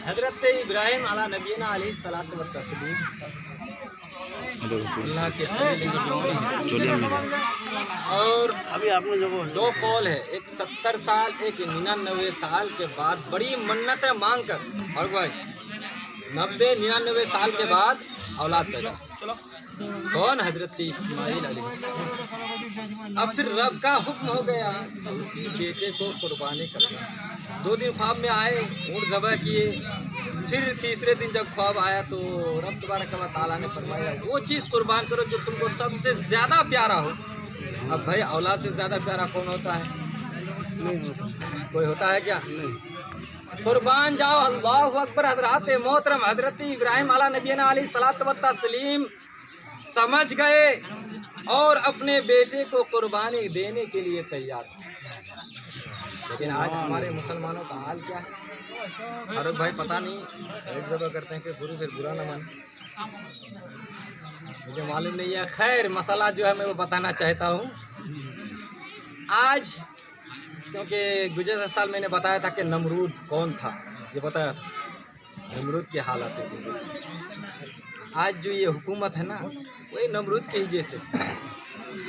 हज़रत इब्राहिम अला नबीना अलैहि सलातो व तस्लीम अल्लाह के और अभी आपने जो दो कौल है, एक 70 साल एक 99 साल के बाद बड़ी मन्नतें मांग कर, और भाई 90-99 साल के बाद औलाद पैदा। कौन? हजरत इस्माइल अलैहिस्सलाम। अब फिर रब का हुक्म हो गया तो उसी बेटे को कुर्बानी करना। 2 दिन ख्वाब में आए, ऊँट ज़बह किए। फिर तीसरे दिन जब ख्वाब आया तो रब तबारक व तआला ने फरमाया वो चीज़ कुर्बान करो जो तुमको सबसे ज़्यादा प्यारा हो। अब भाई औलाद से ज़्यादा प्यारा कौन होता है? नहीं होता, कोई होता है क्या? नहीं। कुर्बान जाओ। अल्लाहु अकबर। हज़रत मोहतरम हज़रत इब्राहिम अला नबीना अलैहि सलातो व तस्लीम समझ गए और अपने बेटे को कुर्बानी देने के लिए तैयार। लेकिन आज हमारे मुसलमानों का हाल क्या है? अरे भाई पता नहीं, एक जगह करते हैं कि गुरु फिर बुरा न मान, मुझे मालूम नहीं है। खैर मसला जो है मैं वो बताना चाहता हूँ आज, क्योंकि गुज़श्ता साल मैंने बताया था कि नमरूद कौन था, ये बताया था नमरूद की हालत है। आज जो ये हुकूमत है ना वही नमरूद के ही जैसे।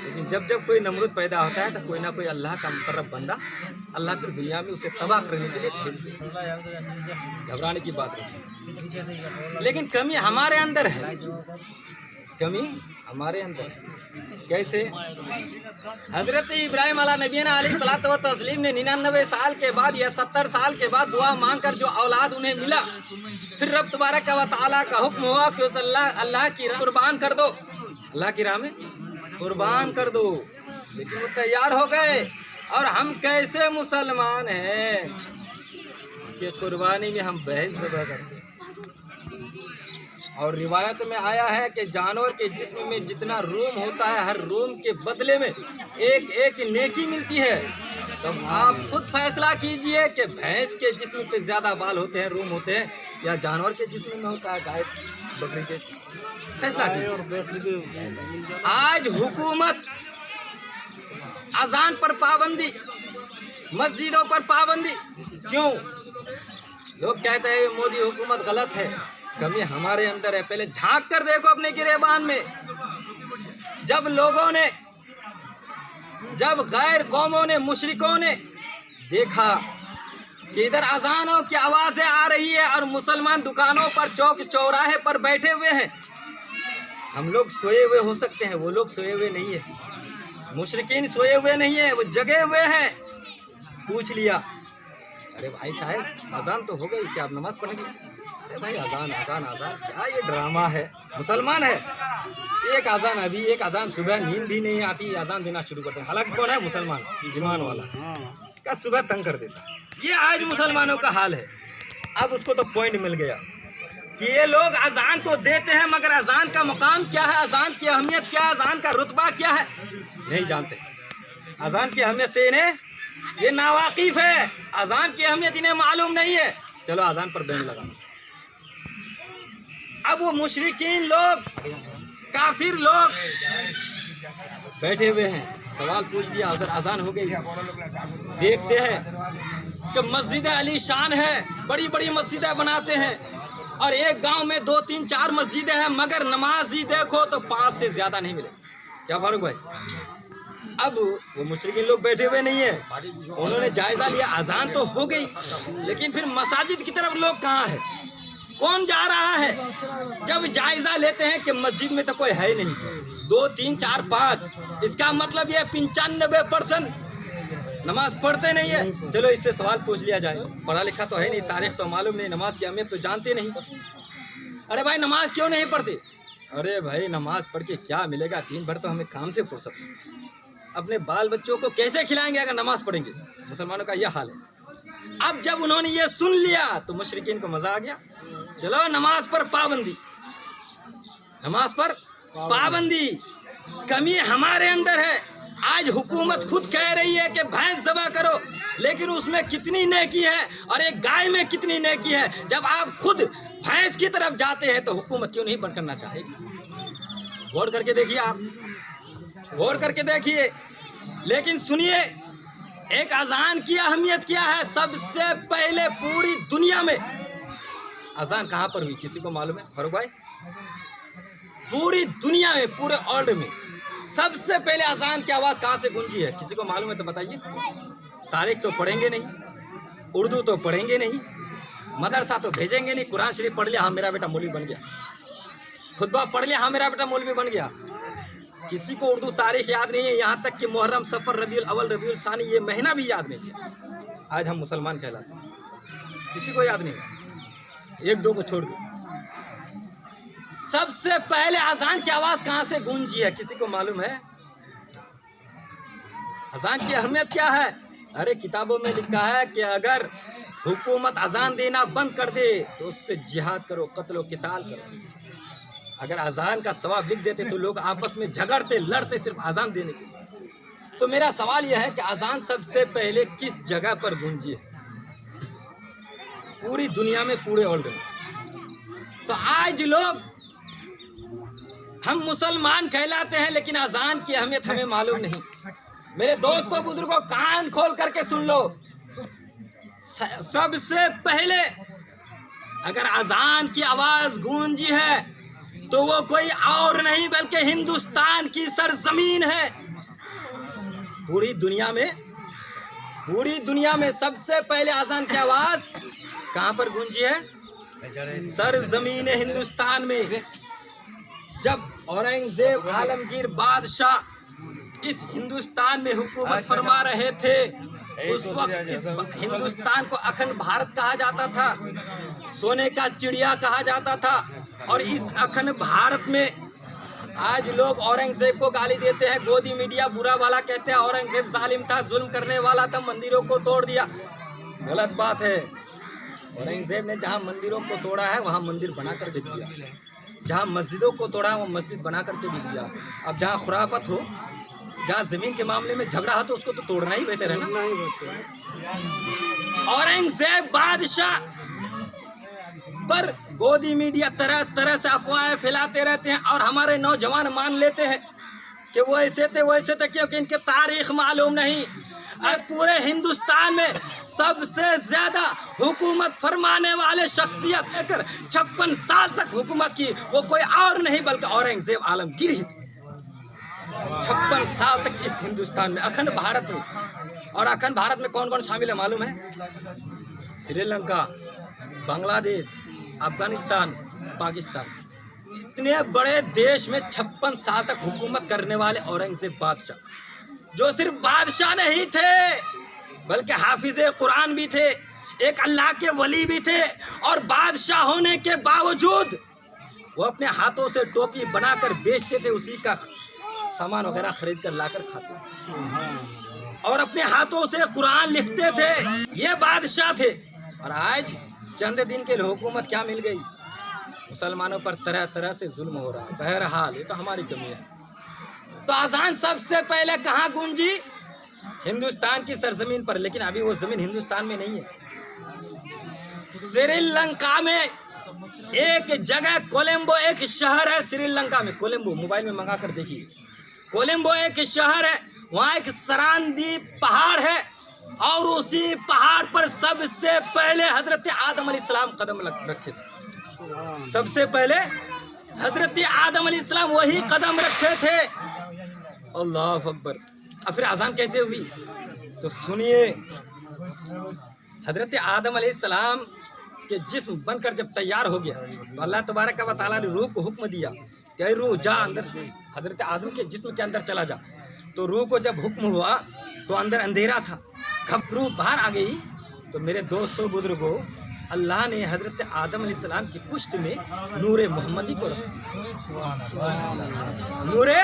लेकिन जब जब कोई नमरूद पैदा होता है तो कोई ना कोई अल्लाह का मुकर्रब बंदा अल्लाह फिर दुनिया में उसे तबाह करने के लिए भेज देता। घबराने की बात नहीं, लेकिन कमी हमारे अंदर है। कमी हमारे अंदर कैसे? हज़रत इब्राहिम अला नबीना अलैहि सलातो व तस्लीम ने 99 साल के बाद या 70 साल के बाद दुआ मांगकर जो औलाद उन्हें मिला, फिर रब तबारक व तआला का हुक्म हुआ कि उस अल्लाह की राह कुर्बान कर दो, अल्लाह की राह में कुर्बान कर दो। लेकिन वो तैयार हो गए। और हम कैसे मुसलमान हैं कि कुर्बानी में हम बहस ज़बह करते हैं। और रिवायत में आया है कि जानवर के जिस्म में जितना रूम होता है हर रूम के बदले में एक एक नेकी मिलती है। तो आप खुद फैसला कीजिए कि भैंस के जिस्म पे ज़्यादा बाल होते हैं, रूम होते हैं, या जानवर के जिस्म में होता है, गाय बकरी के। फैसला कीजिए। आज हुकूमत अजान पर पाबंदी, मस्जिदों पर पाबंदी, क्यों? लोग कहते हैं मोदी हुकूमत गलत है। कमी हमारे अंदर है। पहले झांक कर देखो अपने गिरेबान में। जब लोगों ने, जब गैर कौमों ने, मुशरिकों ने देखा कि इधर अजानों की आवाज़ें आ रही है और मुसलमान दुकानों पर, चौक चौराहे पर बैठे हुए हैं। हम लोग सोए हुए हो सकते हैं, वो लोग सोए हुए नहीं है। मुशरिकीन सोए हुए नहीं है, वो जगे हुए हैं। पूछ लिया, अरे भाई साहब अजान तो हो गई, क्या आप नमाज पढ़ेंगे? अरे भाई अजान अजान अजान, क्या ये ड्रामा है? मुसलमान है, एक अजान अभी, एक अजान सुबह, नींद भी नहीं आती, अजान देना शुरू करते हैं। हालांकि कौन है? मुसलमान, ईमान वाला, क्या सुबह तंग कर देता। ये आज मुसलमानों का हाल है। अब उसको तो पॉइंट मिल गया कि ये लोग अजान तो देते हैं मगर अजान का मकाम क्या है, अजान की अहमियत क्या है, अजान का रुतबा क्या है, नहीं जानते। अजान की अहमियत से इन्हें, ये नावाकिफ है, अजान की अहमियत इन्हें मालूम नहीं है। चलो अजान पर बैन लगा। अब वो मुशरिकीन लोग, काफिर लोग बैठे हुए हैं। सवाल पूछ दिया, उधर अजान हो गई। देखते हैं कि मस्जिद आलीशान है, बड़ी बड़ी मस्जिदें बनाते हैं, और एक गांव में 2, 3, 4 मस्जिदें हैं, मगर नमाजी देखो तो 5 से ज़्यादा नहीं मिले। क्या फारूक भाई? अब वो मुशरिकीन लोग बैठे हुए नहीं है, उन्होंने जायज़ा लिया। अजान तो हो गई, लेकिन फिर मसाजिद की तरफ लोग कहाँ है, कौन जा रहा है? जब जायज़ा लेते हैं कि मस्जिद में तो कोई है ही नहीं, 2, 3, 4, 5, इसका मतलब ये 95% नमाज पढ़ते नहीं है। चलो इससे सवाल पूछ लिया जाए, पढ़ा लिखा तो है नहीं, तारीख तो मालूम नहीं, नमाज की अहमियत तो जानते नहीं। अरे भाई नमाज क्यों नहीं पढ़ते? अरे भाई नमाज पढ़ के क्या मिलेगा, दिन भर तो हमें काम से फुर्सत नहीं, अपने बाल बच्चों को कैसे खिलाएंगे अगर नमाज पढ़ेंगे? मुसलमानों का यह हाल है। अब जब उन्होंने ये सुन लिया तो मुशरिकीन को मजा आ गया। चलो नमाज पर पाबंदी, नमाज पर पाबंदी। कमी हमारे अंदर है। आज हुकूमत खुद कह रही है कि भैंस ज़बह करो, लेकिन उसमें कितनी नेकी है और एक गाय में कितनी नेकी है। जब आप खुद भैंस की तरफ जाते हैं तो हुकूमत क्यों नहीं बंद करना चाहेगी? गौर करके देखिए, आप गौर करके देखिए। लेकिन सुनिए, एक अजान की अहमियत क्या है? सबसे पहले पूरी दुनिया में अजान कहाँ पर हुई, किसी को मालूम है फारूक भाई? पूरी दुनिया में, पूरे वर्ल्ड में सबसे पहले अजान की आवाज़ कहाँ से गूंजी है, किसी को मालूम है तो बताइए। तारीख तो पढ़ेंगे नहीं, उर्दू तो पढ़ेंगे नहीं, मदरसा तो भेजेंगे नहीं, कुरान शरीफ पढ़ लिया हाँ मेरा बेटा मौलवी बन गया, खुतबा पढ़ लिया हाँ मेरा बेटा मौलवी बन गया। किसी को उर्दू तारीख याद नहीं है, यहाँ तक कि मुहर्रम, सफ़र, रबीउल अव्वल, रबीउल सानी ये महीना भी याद नहीं है। आज हम मुसलमान कहलाते हैं, किसी को याद नहीं, एक दो को छोड़ के। सबसे पहले अजान की आवाज़ कहाँ से गूंजी है, किसी को मालूम है? अजान की अहमियत क्या है? अरे किताबों में लिखा है कि अगर हुकूमत अजान देना बंद कर दे तो उससे जिहाद करो, कत्ल किताल करो। अगर अजान का सवाब लिख देते तो लोग आपस में झगड़ते, लड़ते सिर्फ अजान देने के। तो मेरा सवाल यह है कि अजान सबसे पहले किस जगह पर गूंजी है? पूरी दुनिया में, पूरे वर्ल्ड में। तो आज लोग हम मुसलमान कहलाते हैं लेकिन अजान की अहमियत हमें मालूम नहीं। मेरे दोस्तों बुजुर्गों, कान खोल करके सुन लो। सबसे पहले अगर अजान की आवाज गूंजी है तो वो कोई और नहीं बल्कि हिंदुस्तान की सरजमीन है। पूरी दुनिया में सबसे पहले अजान की आवाज कहां पर गूंजी है? सरजमीन हिंदुस्तान में। जब औरंगजेब आलमगीर बादशाह इस हिंदुस्तान में हुकूमत फरमा रहे थे, उस वक्त इस हिंदुस्तान को अखंड भारत कहा जाता था, सोने का चिड़िया कहा जाता था। और इस अखंड भारत में आज लोग औरंगजेब को गाली देते हैं, गोदी मीडिया बुरा वाला कहते हैं औरंगजेब जालिम था, जुल्म करने वाला था, मंदिरों को तोड़ दिया। गलत बात है। औरंगजेब ने जहाँ मंदिरों को तोड़ा है वहाँ मंदिर बना कर भी दिया, जहाँ मस्जिदों को तोड़ा वो मस्जिद बना करके भी दिया। अब जहाँ खुराफत हो, जहाँ जमीन के मामले में झगड़ा हो तो उसको तो तोड़ना ही बेहतर है ना। औरंगजेब बादशाह पर गोदी मीडिया तरह तरह से अफवाहें फैलाते रहते हैं और हमारे नौजवान मान लेते हैं कि वो ऐसे थे क्योंकि इनके तारीख मालूम नहीं। और पूरे हिंदुस्तान में सबसे ज्यादा हुकूमत फरमाने वाले शख्सियत लेकर 56 साल तक हुकूमत की वो कोई और नहीं बल्कि औरंगजेब आलमगीर ही थे। 56 साल तक इस हिंदुस्तान में, अखंड भारत में। और अखंड भारत में कौन कौन शामिल है मालूम है? श्रीलंका, बांग्लादेश, अफगानिस्तान, पाकिस्तान। इतने बड़े देश में 56 साल तक हुकूमत करने वाले औरंगजेब बादशाह, जो सिर्फ बादशाह नहीं थे बल्कि हाफिज़े कुरान भी थे, एक अल्लाह के वली भी थे। और बादशाह होने के बावजूद वो अपने हाथों से टोपी बनाकर बेचते थे, उसी का सामान वगैरह खरीद कर लाकर खाते थे और अपने हाथों से कुरान लिखते थे। ये बादशाह थे। और आज चंद दिन के लिए हुकूमत क्या मिल गई? मुसलमानों पर तरह तरह से जुल्म हो रहा है। बहरहाल ये तो हमारी कमी है। तो अजान सबसे पहले कहाँ गूंजी? हिंदुस्तान की सरजमीन पर। लेकिन अभी वो जमीन हिंदुस्तान में नहीं है। श्रीलंका में एक जगह, कोलंबो एक शहर है श्रीलंका में। कोलंबो मोबाइल में मंगा कर देखिए। कोलंबो एक शहर है, वहाँ एक सरांदीप पहाड़ है और उसी पहाड़ पर सबसे पहले हजरत आदम अलैहिस्सलाम कदम रखे थे। सबसे पहले हजरत आदम अलैहिस्सलाम वही कदम रखे थे। अल्लाह अकबर। अब फिर अजान कैसे हुई? तो सुनिए, हजरत आदम अलैहिस्सलाम के जिस्म बनकर जब तैयार हो गया तो अल्लाह तबारक व तआला ने रूह को हुक्म दिया कि रूह जा अंदर, हजरत आदम के जिस्म के अंदर चला जा। तो रूह को जब हुक्म हुआ तो अंदर अंधेरा था, कब रूह बाहर आ गई तो मेरे दोस्तों बुजुर्गों, अल्लाह ने हजरत आदम अलैहिस्सलाम की पुश्त में नूरे मोहम्मदी को रख दिया। नूरे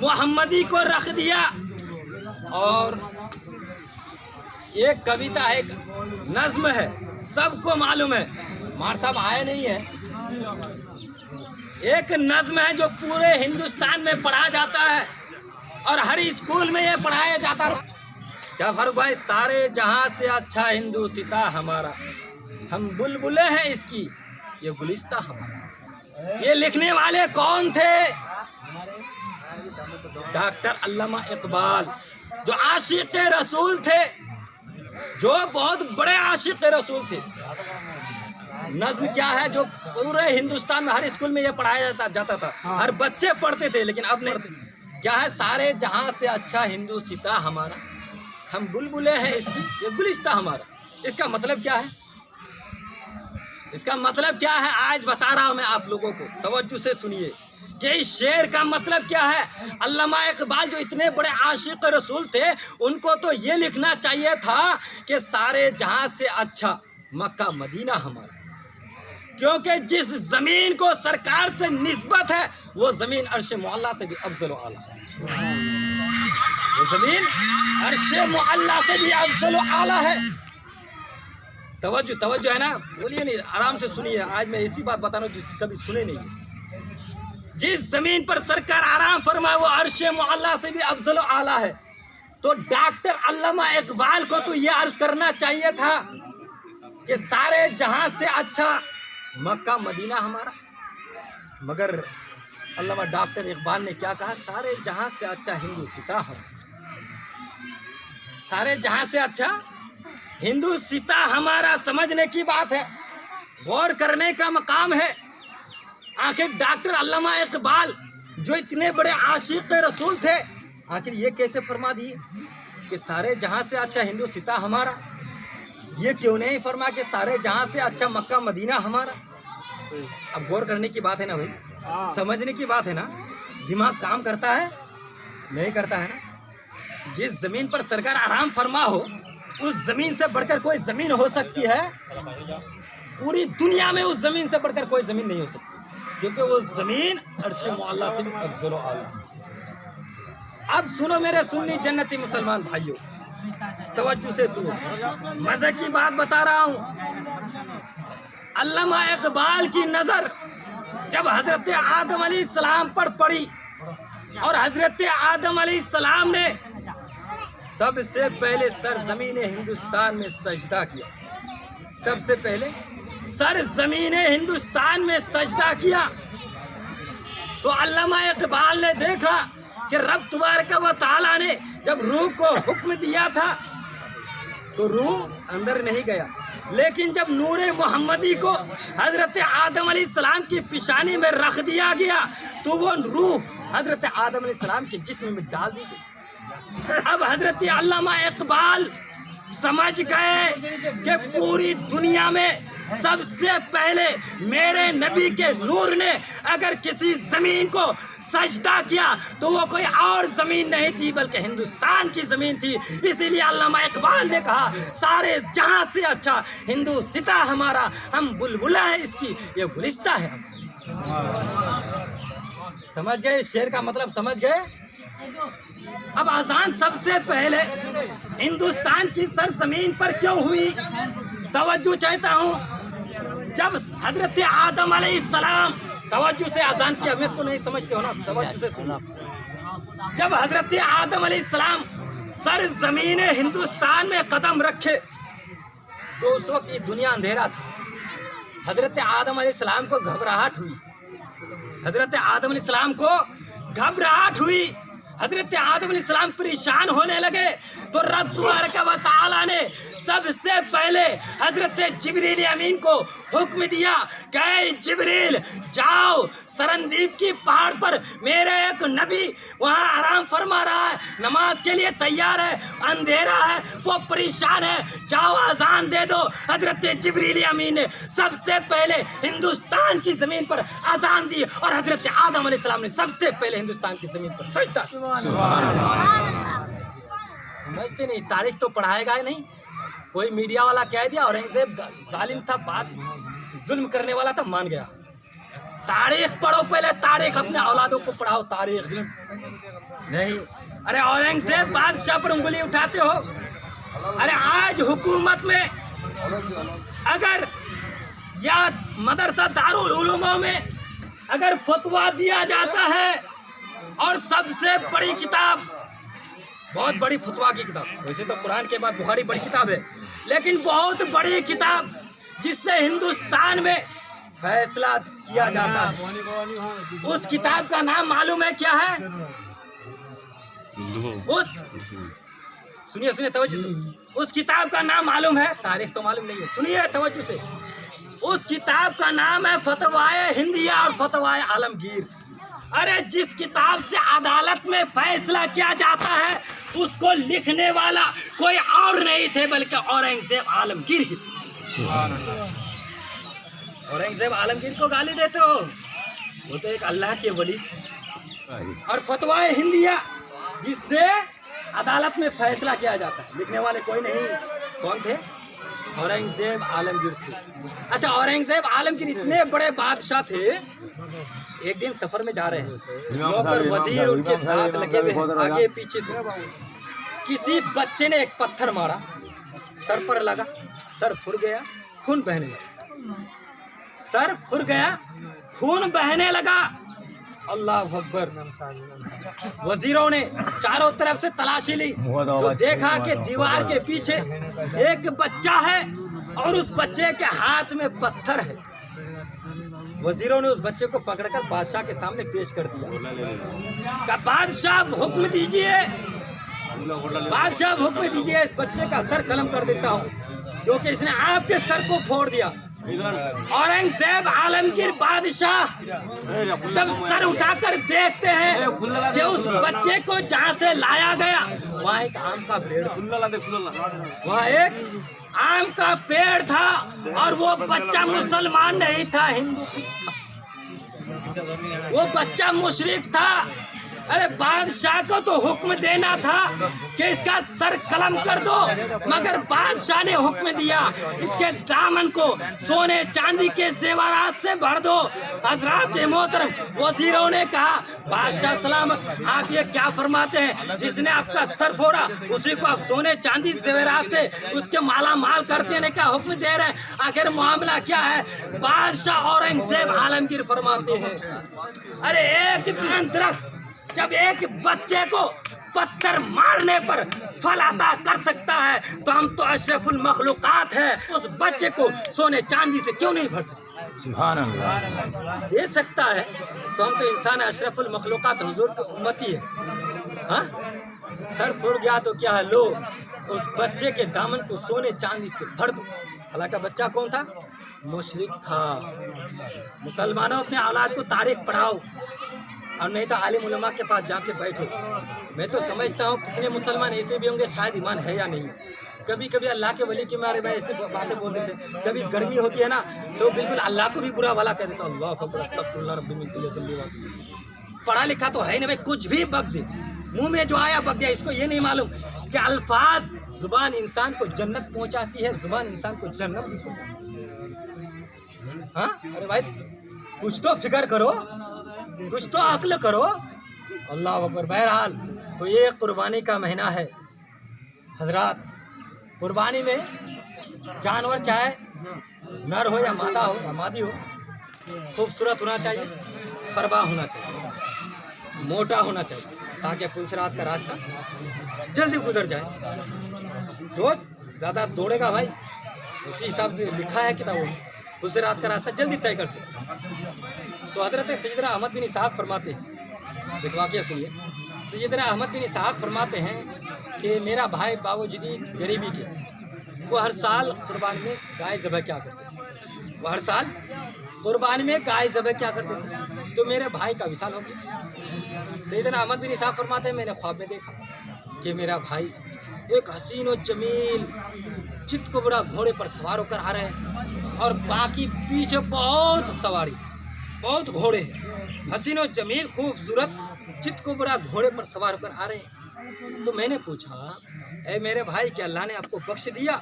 मोहम्मदी को रख दिया। और एक कविता है, एक नज्म है, सबको मालूम है, मार साहब आए नहीं है। एक नज्म है जो पूरे हिंदुस्तान में पढ़ा जाता है और हर स्कूल में ये पढ़ाया जाता था। क्या फारूक भाई? सारे जहां से अच्छा हिंदू सिता हमारा, हम बुलबुले हैं इसकी, ये गुलिस्ता हमारा। ये लिखने वाले कौन थे? डॉक्टर अल्लामा इकबाल। जो आशिक रसूल थे, जो बहुत बड़े आशिक रसूल थे। नज्म क्या है जो पूरे हिंदुस्तान में हर स्कूल में ये पढ़ाया जाता था, हर बच्चे पढ़ते थे, लेकिन अब नहीं। क्या है? सारे जहां से अच्छा हिंदू सीता हमारा, हम बुलबुले हैं इसकी, ये गुलिस्ता हमारा। इसका मतलब क्या है? इसका मतलब क्या है आज बता रहा हूं मैं आप लोगों को, तवज्जो से सुनिए कि इस शेर का मतलब क्या है। अल्लामा इकबाल जो इतने बड़े आशिक रसूल थे, उनको तो ये लिखना चाहिए था कि सारे जहां से अच्छा मक्का मदीना हमारा, क्योंकि जिस जमीन को सरकार से निस्बत है वो जमीन अर्श मुअल्ला से भी अफजल व आला है। वो जमीन अर्श मुअल्ला से भी अफजल व आला है। तवज्जो है ना? बोलिए नहीं, आराम से सुनिए। आज मैं ऐसी बात बता रहा हूँ जो कभी सुने नहीं। जिस जमीन पर सरकार आराम फरमाए वो अर्श मुअल्ला से भी अफजल व आला है। तो डॉक्टर अल्लामा इकबाल को तो ये अर्ज करना चाहिए था कि सारे जहां से अच्छा मक्का मदीना हमारा, मगर अल्लामा डॉक्टर इकबाल ने क्या कहा? सारे जहां से अच्छा हिंदू सीता हम, सारे जहां से अच्छा हिंदू सीता हमारा। समझने की बात है, गौर करने का मकाम है। आखिर डॉक्टर अल्लामा इकबाल जो इतने बड़े आशिक रसूल थे, आखिर ये कैसे फरमा दिए कि सारे जहां से अच्छा हिंदू सीता हमारा? ये क्यों नहीं फरमा कि सारे जहां से अच्छा मक्का मदीना हमारा? अब गौर करने की बात है ना भाई, समझने की बात है ना। दिमाग काम करता है? नहीं करता है ना। जिस जमीन पर सरकार आराम फरमा हो, उस जमीन से बढ़कर कोई जमीन हो सकती है? पूरी दुनिया में उस जमीन से बढ़कर कोई जमीन नहीं हो सकती, क्योंकि वो जमीन अर्श मुअल्ला से भी अफजल व आला। अब सुनो मेरे सुन्नी जन्नती मुसलमान भाइयों, तवज्जो से सुनो, मजे की बात बता रहा हूँ। अल्लामा इकबाल की नजर जब हजरत आदम अलैहिस्सलाम पर पड़ी और हजरत आदम अलैहिस्सलाम ने सबसे पहले सरजमीन हिंदुस्तान में सजदा किया, सबसे पहले सरजमीन हिंदुस्तान में सजदा किया, तो अल्लामा इकबाल ने देखा कि रब तबारक व तआला ने जब रूह को हुक्म दिया था तो रूह अंदर नहीं गया, लेकिन जब नूरे मोहम्मदी को हजरत आदम अलैहिस्सलाम की पेशानी में रख दिया गया तो वो रूह हजरत आदम अलैहिस्सलाम के जिस्म में डाल दी गई। अब हजरत अल्लामा इकबाल समझ गए कि पूरी दुनिया में सबसे पहले मेरे नबी के नूर ने अगर किसी जमीन को सजदा किया तो वो कोई और जमीन नहीं थी बल्कि हिंदुस्तान की जमीन थी। इसीलिए अल्लामा इकबाल ने कहा सारे जहां से अच्छा हिंदू सीता हमारा, हम बुलबुला है इसकी, ये गुलिस्ता है। समझ गए? शेर का मतलब समझ गए? अब अजान सबसे पहले हिंदुस्तान की सरजमीन पर क्यों हुई? तवज्जो चाहता हूँ। जब हजरत आदम अलैहिस्सलाम, तवज्जो से, अजान की अहमियत को नहीं समझते हो ना, तवज्जो से सुनो। जब हजरत आदम अलैहिस्सलाम सरजमीन हिंदुस्तान में कदम रखे तो उस वक्त ये दुनिया अंधेरा था। हजरत आदम अलैहिस्सलाम को घबराहट हुई, हजरत आदम अलैहिस्सलाम को घबराहट हुई, हजरत आदम अलैहिस्सलाम परेशान होने लगे। तो रब तबारक व तआला ने सबसे पहले हजरत जिब्रील अमीन को हुक्म दिया कि जिब्रील जाओ सरनदीप की पहाड़ पर, मेरे एक नबी वहाँ आराम फरमा रहा है, नमाज के लिए तैयार है, अंधेरा है, वो परेशान है, जाओ अजान दे दो। हजरत जिब्रील अमीन ने सबसे पहले हिंदुस्तान की जमीन पर अजान दी और हजरत आदम अलैहिस्सलाम ने सबसे पहले हिंदुस्तान की जमीन पर सजदा। समझते नहीं? तारीख तो पढ़ाएगा ही नहीं। कोई मीडिया वाला कह दिया औरंगजेब जालिम था, बात जुल्म करने वाला था, मान गया। तारीख पढ़ो पहले, तारीख अपने औलादों को पढ़ाओ। तारीख नहीं। अरे औरंगजेब बादशाह पर उंगली उठाते हो। अरे आज हुकूमत में अगर या मदरसा दारुल उलूमों में अगर फतवा दिया जाता है और सबसे बड़ी किताब, बहुत बड़ी फतवा की किताब, वैसे तो कुरान के बाद बुखारी बड़ी किताब है, लेकिन बहुत बड़ी किताब जिससे हिंदुस्तान में फैसला किया जाता है, उस किताब का नाम मालूम है क्या है? सुनिए सुनिए तवज्जो से, उस किताब का नाम मालूम है, तारीख तो मालूम नहीं है, सुनिए तवज्जो से। उस किताब का नाम है फतवाए हिंदिया और फतवाए आलमगीर। अरे जिस किताब से अदालत में फैसला किया जाता है उसको लिखने वाला कोई और नहीं थे बल्कि औरंगजेब आलमगीर ही थे। औरंगजेब आलमगीर को गाली देते हो, वो तो एक अल्लाह के वली थे। और फतवाए हिंदिया जिससे अदालत में फैसला किया जाता है, लिखने वाले कोई नहीं, कौन थे? औरंगजेब आलमगीर थे। अच्छा, औरंगजेब आलमगीर इतने बड़े बादशाह थे, एक दिन सफर में जा रहे हैं, नौकर वजीर उनके साथ लगे हुए हैं, आगे पीछे से किसी बच्चे ने एक पत्थर मारा, सर पर लगा, सर फुर गया, खून बहने लगा, सर फुर गया, खून बहने लगा। अल्लाह अकबर। वजीरों ने चारों तरफ से तलाशी ली तो देखा कि दीवार के पीछे एक बच्चा है और उस बच्चे के हाथ में पत्थर है। वजीरों ने उस बच्चे को पकड़कर बादशाह के सामने पेश कर दिया। कहा बादशाह हुक्म दीजिए, बादशाह हुक्म दीजिए, इस बच्चे का सर कलम कर देता हूँ क्योंकि इसने आपके सर को फोड़ दिया। औरंगजेब आलमगीर बादशाह जब सर उठाकर देखते हैं कि उस बच्चे को जहाँ से लाया गया वहाँ एक आम का पेड़, वहाँ एक आम का पेड़ था और वो बच्चा मुसलमान नहीं था, हिंदू था, वो बच्चा मुशरिक था। अरे बादशाह को तो हुक्म देना था कि इसका सर कलम कर दो, मगर बादशाह ने हुक्म दिया इसके दामन को सोने चांदी के जेवरात से भर दो। हजरात मोहतरम वजीरों ने कहा बादशाह सलामत, आप ये क्या फरमाते हैं? जिसने आपका सर फोड़ा उसी को आप सोने चांदी जेवरात से उसके माला माल कर देने का हुक्म दे रहे हैं, आखिर मामला क्या है? बादशाह औरंगजेब आलमगीर फरमाते हैं अरे एक दरख्त जब एक बच्चे को पत्थर मारने पर फल अता कर सकता है तो हम तो अशरफुल मखलूकात है, उस बच्चे को सोने चांदी से क्यों नहीं भर सकते? सुभान अल्लाह। दे सकता है तो हम तो इंसान अशरफुल मखलूकात हुजूर की उम्मती है। हाँ, सर फूट गया तो क्या है, लो उस बच्चे के दामन को सोने चांदी से भर दो। हालांकि बच्चा कौन था? मुशरिक था। मुसलमानों अपने औलाद को तारीख पढ़ाओ और नहीं तो आलिम उलमा के पास जाके बैठो। मैं तो समझता हूँ कितने मुसलमान ऐसे भी होंगे शायद ईमान है या नहीं। कभी कभी अल्लाह के वली के मारे भाई ऐसे बातें बोल देते हैं। कभी गर्मी होती है ना तो बिल्कुल अल्लाह को भी बुरा वाला कह देता हूँ, अल्लाह अकबर अस्तगफिरुल्लाह रब्बी मिन कुल्ली ज़ंब। पढ़ा लिखा तो है नहीं भाई, कुछ भी बक दे, मुँह में जो आया बक दिया। इसको ये नहीं मालूम कि अल्फाज जुबान इंसान को जन्नत पहुँचाती है, जुबान इंसान को जन्नत भी पहुँचाती है। हाँ अरे भाई कुछ तो फिक्र करो, कुछ तो अक्ल करो। अल्लाह अकबर। बहरहाल तो ये कुर्बानी का महीना है हजरात। कुर्बानी में जानवर चाहे नर हो या मादा हो या मादी हो, खूबसूरत होना चाहिए, फरबा होना चाहिए, मोटा होना चाहिए ताकि पुलसरात का रास्ता जल्दी गुजर जाए। जो ज़्यादा दौड़ेगा भाई उसी हिसाब से लिखा है किताबों में, पुलसरात का रास्ता जल्दी तय कर सकते। तो हजरत सैयदना अहमद बिन इसहाक फरमाते हैं, एक वाक़या सुनिए। सैयदना अहमद बिन इसहाक फरमाते हैं कि मेरा भाई बावजूद गरीबी के वो हर साल कुर्बानी में गाय ज़बह क्या करते थे, वो हर साल कुर्बानी में गाय ज़बह क्या करते थे। तो मेरे भाई का विशाल हो गया। सैयदना अहमद बिन इसहाक फरमाते हैं मैंने ख्वाब में देखा कि मेरा भाई एक हसीन और जमील चित्त को बड़ा घोड़े पर सवार होकर आ रहे हैं और बाकी पीछे बहुत सवारी, बहुत घोड़े, हसीन और जमील खूबसूरत चित्त को बड़ा घोड़े पर सवार होकर आ रहे हैं। तो मैंने पूछा ए मेरे भाई क्या अल्लाह ने आपको बख्श दिया?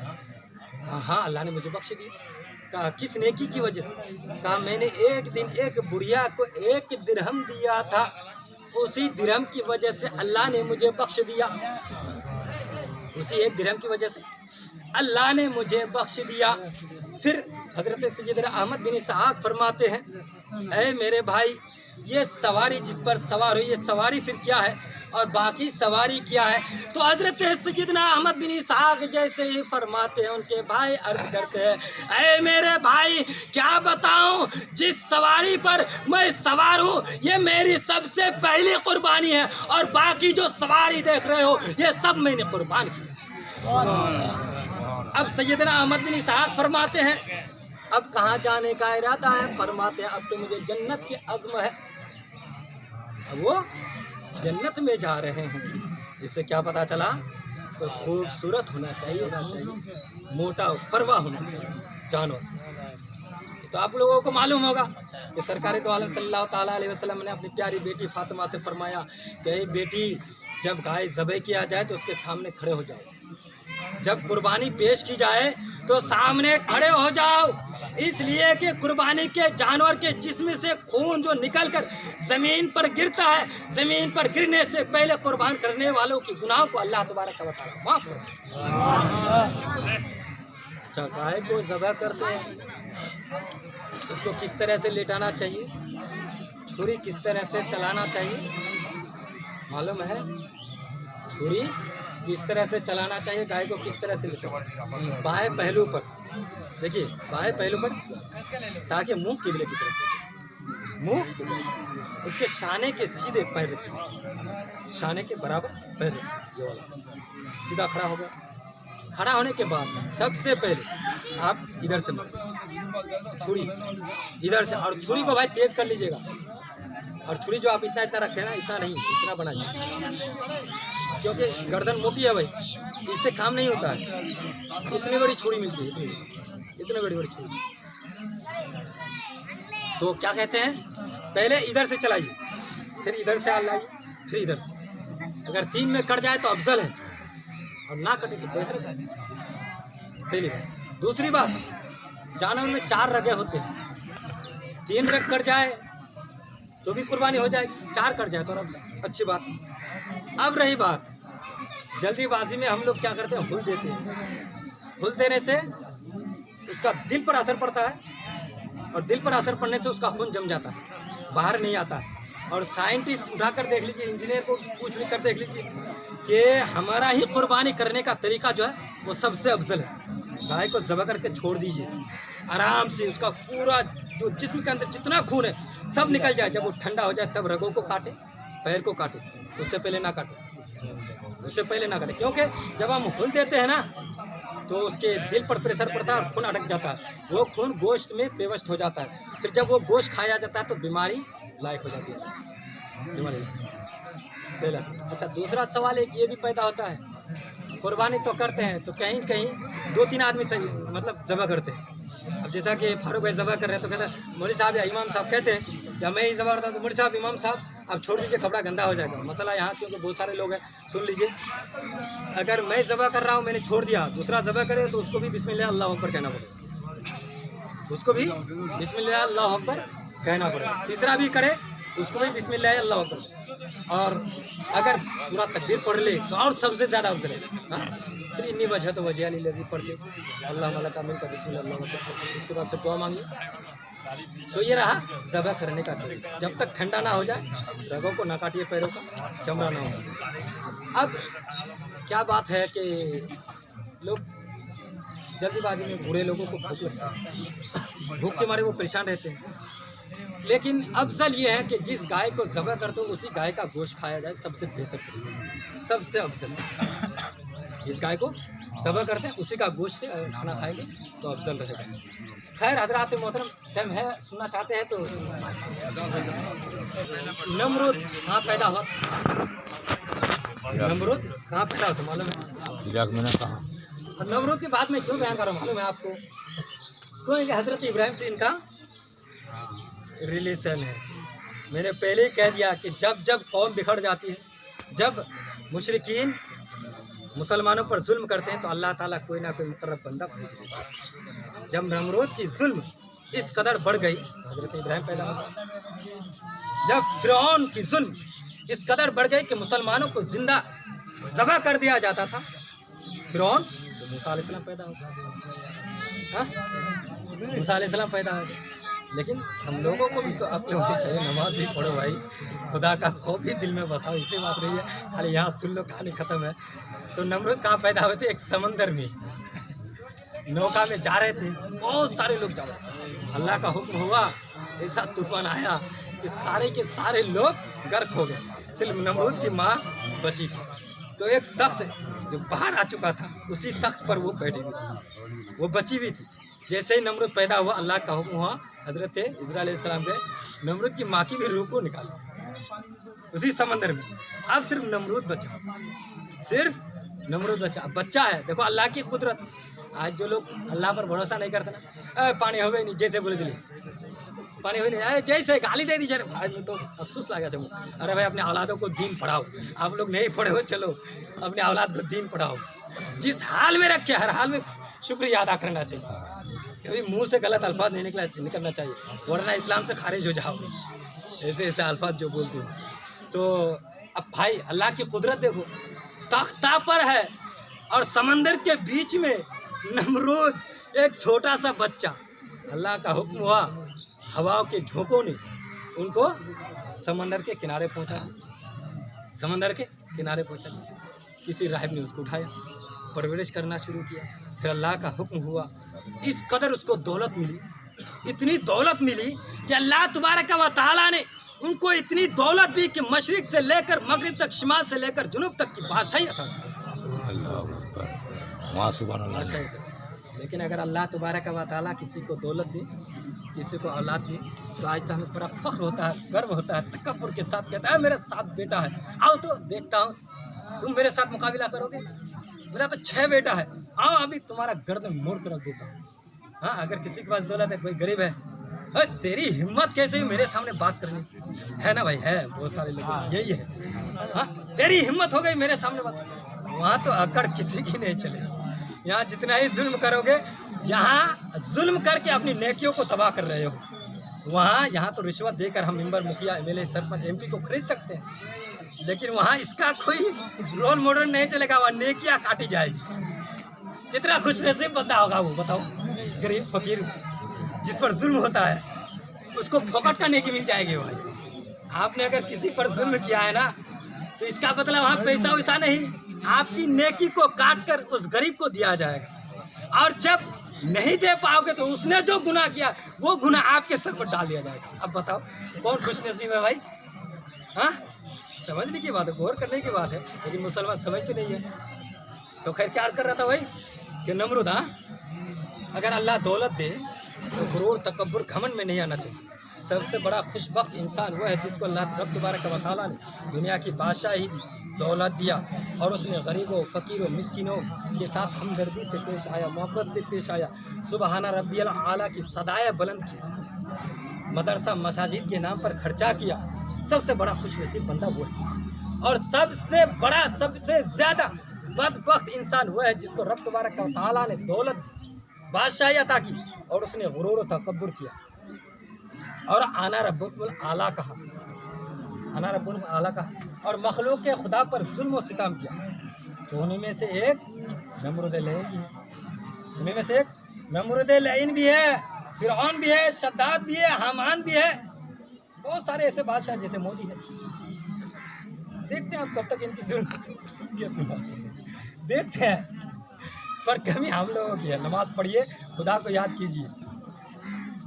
हाँ अल्लाह ने मुझे बख्श दिया। कहा किस नेकी की वजह से? कहा मैंने एक दिन एक बुढ़िया को 1 दिरहम दिया था, उसी दिरहम की वजह से अल्लाह ने मुझे बख्श दिया, उसी 1 दिरहम की वजह से अल्लाह ने मुझे बख्श दिया। फिर हजरत सैयदना अहमद बिन इसहाक फरमाते हैं ऐ मेरे भाई ये सवारी जिस पर सवार हो ये सवारी फिर क्या है और बाकी सवारी क्या है? तो हजरत सैयदना अहमद बिन इसहाक जैसे ही फरमाते हैं उनके भाई अर्ज करते हैं ऐ मेरे भाई क्या बताऊं, जिस सवारी पर मैं सवार हूँ ये मेरी सबसे पहली कुर्बानी है और बाकी जो सवारी देख रहे हो ये सब मैंने कुर्बान किया। अब सैयदना अहमद बिन इसहाक फरमाते हैं, अब कहाँ जाने का इरादा है? फरमाते हैं, अब तो मुझे जन्नत की अज़्म है। अब वो जन्नत में जा रहे हैं। इससे क्या पता चला? तो खूबसूरत होना चाहिए, मोटा फरवा होना चाहिए जानवर। तो आप लोगों को मालूम होगा कि सरकार दो आलम सल्लल्लाहु ताला अलैहि वसल्लम ने अपनी प्यारी बेटी फातिमा से फरमाया कि बेटी, जब गाय ज़बह किया जाए तो उसके सामने खड़े हो जाओ, जब कुर्बानी पेश की जाए तो सामने खड़े हो जाओ, इसलिए कि कुर्बानी के जानवर के जिस्म से खून जो निकलकर ज़मीन पर गिरता है, ज़मीन पर गिरने से पहले कुर्बान करने वालों की गुनाहों को अल्लाह तबारक व तआला माफ़ करता है। अच्छा, गाय को ज़बह करते हैं, उसको किस तरह से लेटाना चाहिए, छुरी किस तरह से चलाना चाहिए मालूम है? छुरी किस तरह से चलाना चाहिए, गाय को किस तरह से लेटाना चाहिए? बाएं पहलू पर, देखिए बाएं पहलू पर, ताकि मुंह किबले की तरफ हो, मुंह उसके शाने के सीधे पैर रखिए, शाने के बराबर पैर रखिए, ये वाला सीधा खड़ा हो गया। खड़ा होने के बाद सबसे पहले आप इधर से मारें, छुरी इधर से, और छुरी को भाई तेज कर लीजिएगा, और छुरी जो आप इतना इतना रखते हैं ना, इतना नहीं, इतना बनाइए, क्योंकि गर्दन मोटी है भाई, इससे काम नहीं होता है। इतनी बड़ी छुरी मिलती है, इतनी बड़ी बड़ी छुरी। तो क्या कहते हैं, पहले इधर से चलाइए, फिर इधर से लाइए, फिर इधर से। अगर 3 में कट जाए तो अफजल है, और ना कटे तो बेहतर है। पहली बात। दूसरी बात, जानवर में 4 रगे होते हैं, 3 रग कट जाए तो भी कुर्बानी हो जाएगी, 4 कट जाए तो अच्छी बात। अब रही बात, जल्दीबाजी में हम लोग क्या करते हैं, हुल देते हैं। हुल देने से उसका दिल पर असर पड़ता है, और दिल पर असर पड़ने से उसका खून जम जाता है, बाहर नहीं आता है। और साइंटिस्ट उठाकर देख लीजिए, इंजीनियर को पूछ कर देख लीजिए कि हमारा ही कुर्बानी करने का तरीका जो है वो सबसे अफजल है। गाय को ज़बह करके छोड़ दीजिए, आराम से उसका पूरा जो जिस्म के अंदर जितना खून है सब निकल जाए। जब वो ठंडा हो जाए तब रगों को काटे, पैर को काटे, उससे पहले ना काटे, उससे पहले ना काटे। क्योंकि जब हम हुल देते हैं ना तो उसके दिल पर प्रेशर पड़ता है और खून अटक जाता है, वो खून गोश्त में पेवस्त हो जाता है। फिर जब वो गोश्त खाया जाता है तो बीमारी लायक हो जाती है, बीमारी पहला। अच्छा, दूसरा सवाल एक ये भी पैदा होता है, कुर्बानी तो करते हैं तो कहीं कहीं 2-3 आदमी मतलब ज़बह करते हैं। अब जैसा कि फारूक भाई ज़बह कर रहे हैं तो कहते हैं मौलवी साहब या इमाम साहब कहते हैं या मैं ही ज़बह करता हूँ तो मौलवी साहब इमाम साहब अब छोड़ दीजिए, कपड़ा गंदा हो जाएगा। मसला यहाँ, क्योंकि बहुत सारे लोग हैं, सुन लीजिए, अगर मैं ज़बह कर रहा हूँ, मैंने छोड़ दिया, दूसरा ज़बह करे तो उसको भी बिस्मिल्लाह अल्लाह अकबर कहना पड़ेगा, उसको भी बिस्मिल्लाह अल्लाह अकबर कहना पड़ेगा। तीसरा भी करे उसको भी बिस्मिल्लाह अल्लाह अकबर। और अगर पूरा तकबीर पढ़ ले तो और सबसे ज़्यादा अफजल है। फिर इन्नी वजह तो वजह अली लजी पढ़ के अल्लाह मला का मिल का बिस्मिल्लाह अल्लाह अकबर, उसके बाद फिर दुआ मांगिए। तो ये रहा ज़बह करने का तरीका। जब तक ठंडा ना हो जाए, रगों को ना काटिए, पैरों का चमड़ा ना हो। अब क्या बात है कि लोग जल्दीबाजी में बूढ़े लोगों को भूख लगता है, भूख के मारे वो परेशान रहते हैं। लेकिन अफजल ये है कि जिस गाय को ज़बह करते हो उसी गाय का गोश्त खाया जाए, सबसे बेहतर तरीका, सबसे अफजल। जिस गाय को ज़बह करते हैं उसी का गोश्त से खाना खाएंगे तो अफजल रहेगा। खैर हज़रात मोहतरम, टाइम है, सुनना चाहते हैं तो नमरूद कहाँ पैदा हुआ? नमरूद कहाँ पैदा होता मालूम है? इराक में ना कहा। और नमरूद की बात में क्यों बयान कर रहा हूँ मालूम है आपको? क्योंकि हज़रत इब्राहिम से इनका रिलेशन है। मैंने पहले ही कह दिया कि जब जब कौम बिखर जाती है, जब मुशरिकीन मुसलमानों पर जुल्म करते हैं तो अल्लाह ताला कोई ना कोई मुकर्रब बंदा भेज देता है। जब नमरूद की जुल्म इस कदर बढ़ गई, हज़रत इब्राहिम पैदा हो। जब फिरौन की जुल्म इस कदर बढ़ गई कि मुसलमानों को जिंदा ज़बह कर दिया जाता था, फिरौन, तो मूसा अलैहिस्सलाम पैदा होता है, मूसा अलैहिस्सलाम पैदा होता। लेकिन हम लोगों को भी तो अपने होनी चाहिए, नमाज भी पढ़ो भाई, खुदा का खौफ भी दिल में बसाओ, इसी बात रही है। खाली यहाँ सुन लो, कहानी ख़त्म है। तो नमरूद कहाँ पैदा हुए थे? एक समंदर में नौका में जा रहे थे, बहुत सारे लोग जा रहे थे, अल्लाह का हुक्म हुआ, ऐसा तूफान आया कि सारे के सारे लोग गर्क हो गए, सिर्फ नमरूद की माँ बची थी। तो एक तख्त जो बाहर आ चुका था उसी तख्त पर वो बैठी हुई थी, वो बची हुई थी। जैसे ही नमरूद पैदा हुआ, अल्लाह का हुक्म हुआ, हजरत इस्राईल अलैहिस्सलाम के नमरूद की माँ की भी रूह को निकाला उसी समंदर में। अब सिर्फ नमरूद बचा, सिर्फ नमरूद बचा। अब बच्चा है, देखो अल्लाह की कुदरत। आज जो लोग अल्लाह पर भरोसा नहीं करते ना, पानी हो गई नहीं, जैसे बोले दिले पानी हो नहीं, जैसे गाली दे दीजिए भाई, मैं तो अफसोस लगा चलो। अरे भाई अपने औलादों को दीन पढ़ाओ, आप लोग नहीं पढ़े हो, चलो अपने औलाद को दीन पढ़ाओ। जिस हाल में रखे हर हाल में शुक्रिया अदा करना चाहिए, कभी मुंह से गलत अल्फाज नहीं निकलना चाहिए, वरना इस्लाम से खारिज हो जाओगे ऐसे ऐसे अल्फाज जो बोलते हो। तो अब भाई अल्लाह की कुदरत देखो, तख्ता पर है और समंदर के बीच में नमरूद, एक छोटा सा बच्चा। अल्लाह का हुक्म हुआ, हवाओं के झोंकों ने उनको समंदर के किनारे पहुंचा दिया, समंदर के किनारे पहुंचा दिया। किसी राहिब ने उसको उठाया, परवरिश करना शुरू किया। फिर अल्लाह का हुक्म हुआ, इस कदर उसको दौलत मिली, इतनी दौलत मिली कि अल्लाह तबारक व तआला ने उनको इतनी दौलत दी कि मशरिक से लेकर मगरिब तक, शिमाल से लेकर जुनूब तक की बादशाही अता की। लेकिन अगर अल्लाह तबारक व तआला किसी को दौलत दी, किसी को औलाद दी, तो आज तो हमें बड़ा फख्र होता है, गर्व होता है, तकब्बुर के साथ कहता है मेरे साथ बेटा है, आओ तो देखता हूँ तुम मेरे साथ मुकाबला करोगे, मेरा तो 6 बेटा है, आओ अभी तुम्हारा गर्दन मोड़ कर रख देता हूँ। हाँ, अगर किसी के पास दौलत है, कोई गरीब है, तेरी हिम्मत कैसे हुई मेरे सामने बात करने की, है ना भाई, है बहुत सारे लोग यही है। हाँ, तेरी हिम्मत हो गई मेरे सामने बात, वहाँ तो अकड़ किसी की नहीं चलेगी। यहाँ जितना ही जुल्म करोगे, यहाँ जुल्म करके अपनी नेकियों को तबाह कर रहे हो, वहाँ यहाँ तो रिश्वत देकर हम मेंबर, मुखिया, एमएलए, सरपंच, एमपी को खरीद सकते हैं, लेकिन वहाँ इसका कोई रोल मॉडल नहीं चलेगा, वहाँ नेकियाँ काटी जाएगी। कितना खुशनसीब बंदा होगा वो, बताओ। गरीब फकीर जिस पर जुल्म होता है उसको फोकट का नेकी मिल जाएगी भाई। आपने अगर किसी पर जुल्म किया है ना, तो इसका मतलब वहाँ पैसा वैसा नहीं, आपकी नेकी को काट कर उस गरीब को दिया जाएगा, और जब नहीं दे पाओगे तो उसने जो गुनाह किया वो गुनाह आपके सर पर डाल दिया जाएगा। अब बताओ कौन खुशनसीब है भाई। हाँ, समझने की बात है, गौर करने की बात है, लेकिन मुसलमान समझते नहीं है। तो खैर क्या अर्ज कर रहा था भाई कि नमरूद, हाँ, अगर अल्लाह दौलत दे तो गुरूर, तकब्बुर, घमंड में नहीं आना चाहिए। सबसे बड़ा खुशबख्त इंसान वो है जिसको अल्लाह रब तबारक व तआला ने दुनिया की बादशाही दी, दौलत दिया, और उसने गरीबों, फ़कीरों, मिस्किनों के साथ हमदर्दी से पेश आया, मोहब्बत से पेश आया, सुबहाना रब्बियल आला की सदाएं बुलंद की, मदरसा मसाजिद के नाम पर खर्चा किया। सबसे बड़ा खुशनसीब बंदा वो है, और सबसे बड़ा, सबसे ज़्यादा बदबख्त इंसान वो है जिसको रब तबारक व तआला ने दौलत, बादशाही अता की, और उसने गुरूर और तकब्बुर किया और आना रब्बुल आला कहा, आना रब्बुल आला कहा, और मखलूक के खुदा पर जुल्म और सितम किया। तो उन्हीं में से एक नमरूद लईन भी है, उन्हीं में से एक नमरूद लईन भी है, फिरौन भी है, शद्दाद भी है, हामान भी है, बहुत सारे ऐसे बादशाह जैसे मोदी है। देखते हैं अब कब तक इनकी जुल्म देखते हैं, पर कभी हम लोगों की है। नमाज पढ़िए, खुदा को याद कीजिए,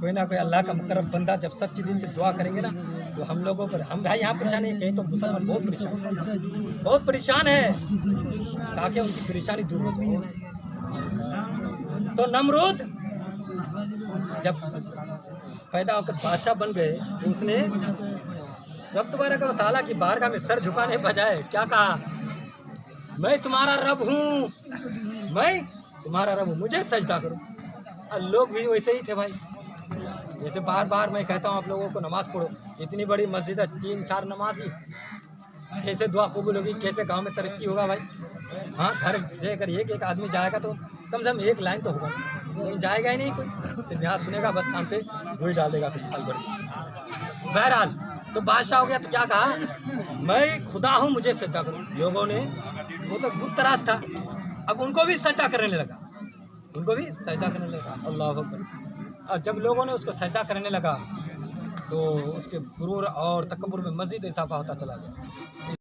कोई ना कोई अल्लाह का मुकर्रम बंदा जब सच्चे दिल से दुआ करेंगे ना, तो हम लोगों पर, हम भाई यहाँ परेशान है, कहीं तो मुसलमान बहुत परेशान है, ताकि उनकी परेशानी दूर हो जाए। तो नमरूद जब पैदा होकर बादशाह बन गए, उसने रब तबारक व तआला की बारगाह में सर झुकाने बजाय क्या कहा, मैं तुम्हारा रब हूँ, मैं तुम्हारा रब हूँ, मुझे सजदा करो। और लोग भी वैसे ही थे भाई, जैसे बार बार मैं कहता हूँ आप लोगों को, नमाज पढ़ो, इतनी बड़ी मस्जिद है, 3-4 नमाज ही, कैसे दुआ कबूल होगी, कैसे गांव में तरक्की होगा भाई। हाँ, घर से अगर एक आदमी जाएगा तो कम से कम 1 लाइन तो होगा, लेकिन जाएगा ही नहीं कोई, सिर्फ यहाँ सुनेगा, बस काम पे वही डाल देगा फिर साल भर। बहरहाल तो बादशाह हो गया, तो क्या कहा, मैं खुदा हूँ, मुझे सजदा करो। लोगों ने, वो तो बुत तराश था, अब उनको भी सजदा करने लगा, उनको भी सजदा करने लगा। अल्लाह अकबर। और जब लोगों ने उसको सजदा करने लगा, तो उसके गुरूर और तकब्बुर में मज़ीद इजाफा होता चला गया।